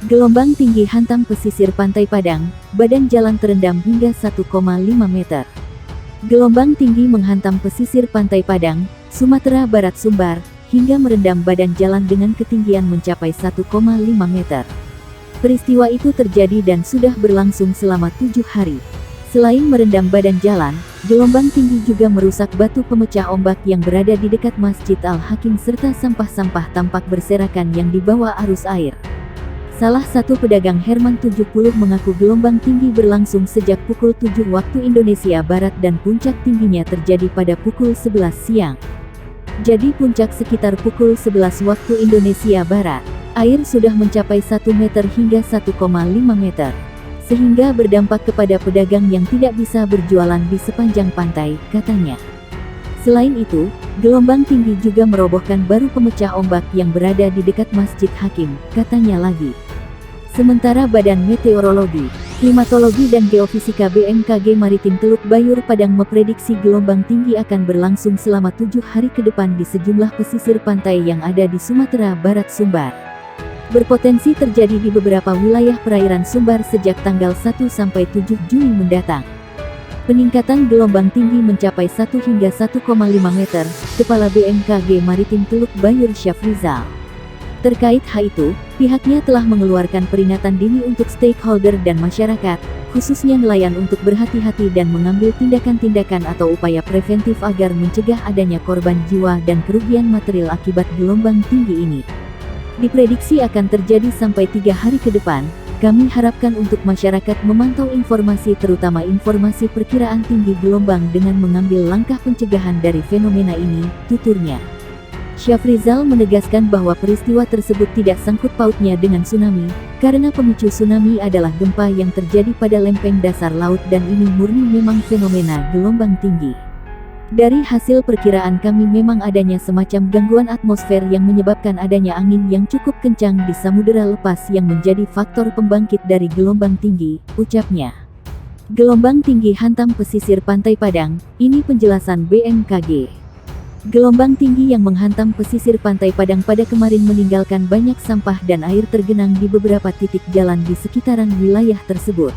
Gelombang tinggi hantam pesisir Pantai Padang, badan jalan terendam hingga 1,5 meter. Gelombang tinggi menghantam pesisir Pantai Padang, Sumatera Barat Sumbar, hingga merendam badan jalan dengan ketinggian mencapai 1,5 meter. Peristiwa itu terjadi dan sudah berlangsung selama 7 hari. Selain merendam badan jalan, gelombang tinggi juga merusak batu pemecah ombak yang berada di dekat Masjid Al-Hakim serta sampah-sampah tampak berserakan yang dibawa arus air. Salah satu pedagang Herman 70 mengaku gelombang tinggi berlangsung sejak pukul 7 waktu Indonesia Barat dan puncak tingginya terjadi pada pukul 11 siang. Jadi puncak sekitar pukul 11 waktu Indonesia Barat. Air sudah mencapai 1 meter hingga 1,5 meter. Sehingga berdampak kepada pedagang yang tidak bisa berjualan di sepanjang pantai, katanya. Selain itu, gelombang tinggi juga merobohkan baru pemecah ombak yang berada di dekat Masjid Hakim, katanya lagi. Sementara Badan Meteorologi, Klimatologi dan Geofisika BMKG Maritim Teluk Bayur Padang memprediksi gelombang tinggi akan berlangsung selama 7 hari ke depan di sejumlah pesisir pantai yang ada di Sumatera Barat Sumbar. Berpotensi terjadi di beberapa wilayah perairan Sumbar sejak tanggal 1 sampai 7 Juli mendatang. Peningkatan gelombang tinggi mencapai 1 hingga 1,5 meter, Kepala BMKG Maritim Teluk Bayur Syafrizal. Terkait hal itu, pihaknya telah mengeluarkan peringatan dini untuk stakeholder dan masyarakat, khususnya nelayan untuk berhati-hati dan mengambil tindakan-tindakan atau upaya preventif agar mencegah adanya korban jiwa dan kerugian material akibat gelombang tinggi ini. Diprediksi akan terjadi sampai 3 hari ke depan. Kami harapkan untuk masyarakat memantau informasi terutama informasi perkiraan tinggi gelombang dengan mengambil langkah pencegahan dari fenomena ini, tuturnya. Syafrizal menegaskan bahwa peristiwa tersebut tidak sangkut pautnya dengan tsunami, karena pemicu tsunami adalah gempa yang terjadi pada lempeng dasar laut dan ini murni memang fenomena gelombang tinggi. Dari hasil perkiraan kami memang adanya semacam gangguan atmosfer yang menyebabkan adanya angin yang cukup kencang di samudera lepas yang menjadi faktor pembangkit dari gelombang tinggi, ucapnya. Gelombang tinggi hantam pesisir Pantai Padang, ini penjelasan BMKG. Gelombang tinggi yang menghantam pesisir Pantai Padang pada kemarin meninggalkan banyak sampah dan air tergenang di beberapa titik jalan di sekitaran wilayah tersebut.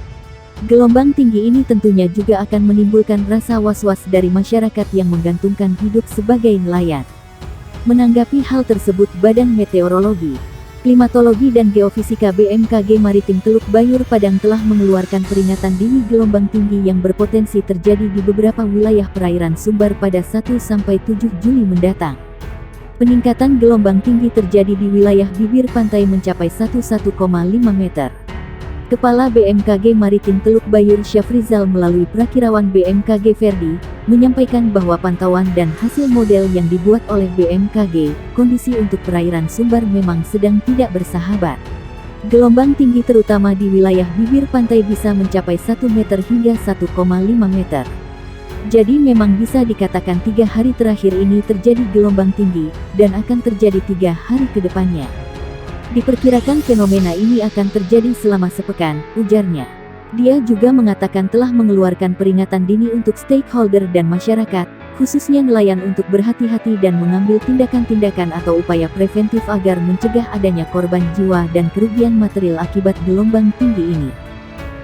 Gelombang tinggi ini tentunya juga akan menimbulkan rasa was-was dari masyarakat yang menggantungkan hidup sebagai nelayan. Menanggapi hal tersebut, Badan Meteorologi, Klimatologi dan Geofisika BMKG Maritim Teluk Bayur Padang telah mengeluarkan peringatan dini gelombang tinggi yang berpotensi terjadi di beberapa wilayah perairan Sumbar pada 1 sampai 7 Juli mendatang. Peningkatan gelombang tinggi terjadi di wilayah bibir pantai mencapai 1,5 meter. Kepala BMKG Maritim Teluk Bayur Syafrizal melalui Prakirawan BMKG Ferdi, menyampaikan bahwa pantauan dan hasil model yang dibuat oleh BMKG, kondisi untuk perairan Sumbar memang sedang tidak bersahabat. Gelombang tinggi terutama di wilayah bibir pantai bisa mencapai 1 meter hingga 1,5 meter. Jadi memang bisa dikatakan 3 hari terakhir ini terjadi gelombang tinggi, dan akan terjadi 3 hari ke depannya. Diperkirakan fenomena ini akan terjadi selama sepekan, ujarnya. Dia juga mengatakan telah mengeluarkan peringatan dini untuk stakeholder dan masyarakat, khususnya nelayan untuk berhati-hati dan mengambil tindakan-tindakan atau upaya preventif agar mencegah adanya korban jiwa dan kerugian material akibat gelombang tinggi ini.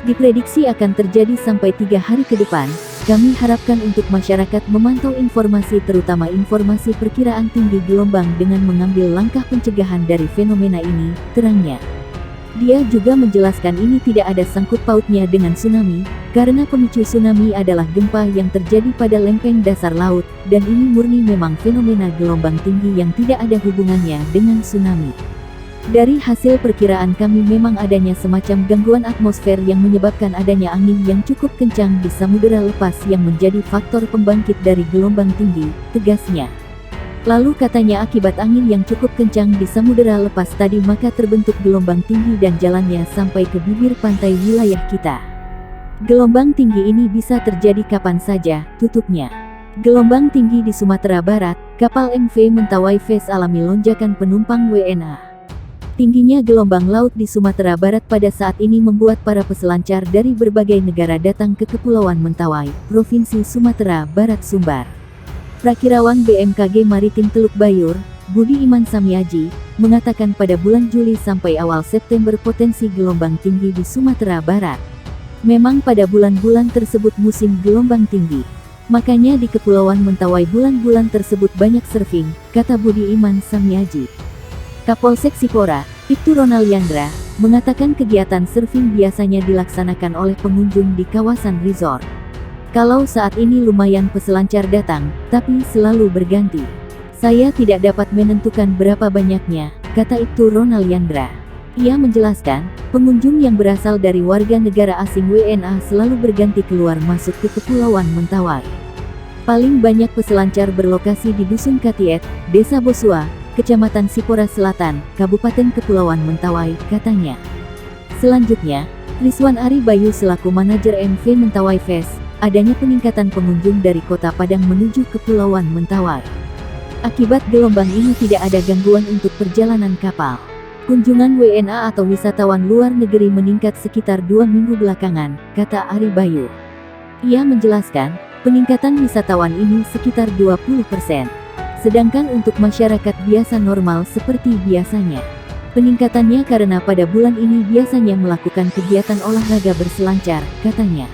Diprediksi akan terjadi sampai 3 hari ke depan. Kami harapkan untuk masyarakat memantau informasi terutama informasi perkiraan tinggi gelombang dengan mengambil langkah pencegahan dari fenomena ini, terangnya. Dia juga menjelaskan ini tidak ada sangkut pautnya dengan tsunami, karena pemicu tsunami adalah gempa yang terjadi pada lempeng dasar laut, dan ini murni memang fenomena gelombang tinggi yang tidak ada hubungannya dengan tsunami. Dari hasil perkiraan kami memang adanya semacam gangguan atmosfer yang menyebabkan adanya angin yang cukup kencang di samudera lepas yang menjadi faktor pembangkit dari gelombang tinggi, tegasnya. Lalu katanya akibat angin yang cukup kencang di samudera lepas tadi maka terbentuk gelombang tinggi dan jalannya sampai ke bibir pantai wilayah kita. Gelombang tinggi ini bisa terjadi kapan saja, tutupnya. Gelombang tinggi di Sumatera Barat, kapal MV Mentawai Ves alami lonjakan penumpang WNA. Tingginya gelombang laut di Sumatera Barat pada saat ini membuat para peselancar dari berbagai negara datang ke Kepulauan Mentawai, Provinsi Sumatera Barat Sumbar. Prakirawan BMKG Maritim Teluk Bayur, Budi Iman Samiaji, mengatakan pada bulan Juli sampai awal September potensi gelombang tinggi di Sumatera Barat. Memang pada bulan-bulan tersebut musim gelombang tinggi. Makanya di Kepulauan Mentawai bulan-bulan tersebut banyak surfing, kata Budi Iman Samiaji. Kapolsek Sipora, Ibtu Ronald Yandra, mengatakan kegiatan surfing biasanya dilaksanakan oleh pengunjung di kawasan resort. Kalau saat ini lumayan peselancar datang, tapi selalu berganti. Saya tidak dapat menentukan berapa banyaknya, kata Ibtu Ronald Yandra. Ia menjelaskan, pengunjung yang berasal dari warga negara asing WNA selalu berganti keluar masuk ke Kepulauan Mentawai. Paling banyak peselancar berlokasi di Dusun Katiet, Desa Bosua, Kecamatan Sipora Selatan, Kabupaten Kepulauan Mentawai, katanya. Selanjutnya, Rizwan Ari Bayu selaku manajer MV Mentawai Fest, adanya peningkatan pengunjung dari Kota Padang menuju Kepulauan Mentawai. Akibat gelombang ini tidak ada gangguan untuk perjalanan kapal. Kunjungan WNA atau wisatawan luar negeri meningkat sekitar 2 minggu belakangan, kata Ari Bayu. Ia menjelaskan, peningkatan wisatawan ini sekitar 20%. Sedangkan untuk masyarakat biasa normal seperti biasanya. Peningkatannya karena pada bulan ini biasanya melakukan kegiatan olahraga berselancar, katanya.